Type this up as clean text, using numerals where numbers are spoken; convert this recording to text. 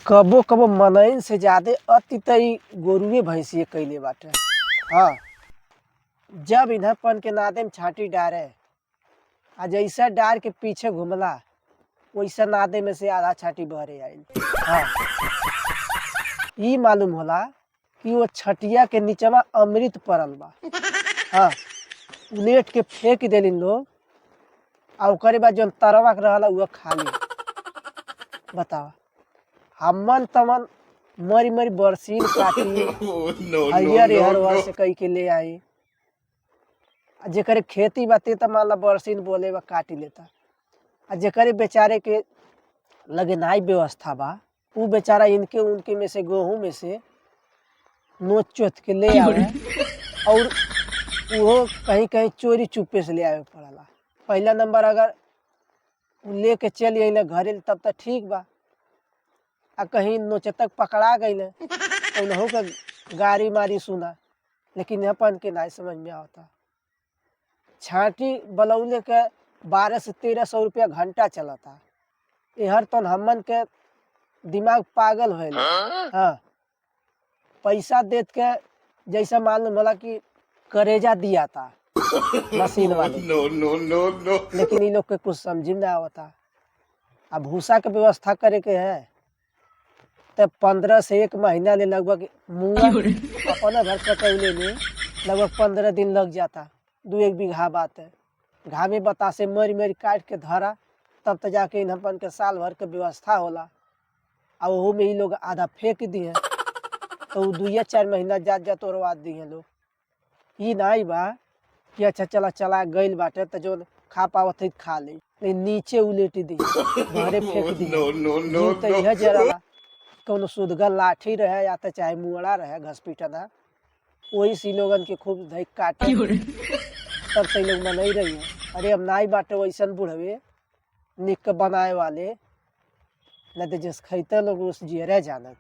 कबो कबो मनइन से ज्यादा अति तई गोरुए भैंसिए कैले बाटे। हाँ, जब इन्हपन के नादे में छाटी डारे आ जैसा डार के पीछे घुमला वैसा नादे में से आधा छाटी बहरे आइल। हाँ, ई मालूम होला कि वो छटिया के नीचवा अमृत पड़ल बा। हाँ, उलेट के फेंक देलिन लोग आ ओकरे बाद जौन तरवा रहला उह खा ली। बतावा, हमन तमन मरी मरी बरसीन काटी हरियर हरवा से कई के ले आई। जेकरे खेती बाते त मान ला बरसीन बोले बा काटी लेता। आ जेकरे बेचारे के लगे नाई व्यवस्था बा उ बेचारा इनके उनके में से गेहूं में से नोच चोथ के ले आवे और वो कहीं कहीं चोरी चुपे से ले आवे पड़ला। पहला नंबर अगर लेके चल अइले घरे तब तो ठीक बा, आ कहीं नोचे तक पकड़ा गई तो उन्हों का गाड़ी मारी सुना, लेकिन अपन के नहीं समझ में आता। छाटी बलौले के 1200 से 1300 रुपया घंटा चलता। यहर तो हमन के दिमाग पागल हो। हाँ, पैसा देत के जैसा मालूम होला कि करेजा दिया था मशीन वाले। लेकिन इन लोग के कुछ समझ में ना आवता। अब भूसा के व्यवस्था करे के है तब 15 से 1 महीना ले लगभग मुआ अपना घर कटौले में लगभग 15 दिन लग जाता। 2-1 बीघा बात है, घामे बतासे मरी मरी काट के धरा तब तो जाके इन्हपन के साल भर के व्यवस्था होला। और वो में ही लोग आधा फेंक दिए तो 2-4 महीना जात तोड़वा दिए लोग। ई नहीं बा कि अच्छा चला चला गइल बाटे तो जो खा पावत है खा ले, लेकिन नीचे उलेट दी घरे फेंक दी। जीव तो यह जरा कौनो सुदगर लाठी रहे या तो चाहे मुअड़ा रहे घसपीटना, वही सी लोगन के खूब धई काटे तब तो लोग मनई रही है। अरे अब नाई बाटे वैसन बुढ़वे निक बनाए वाले न तो जिस खैते लोग उस जियरे जानत।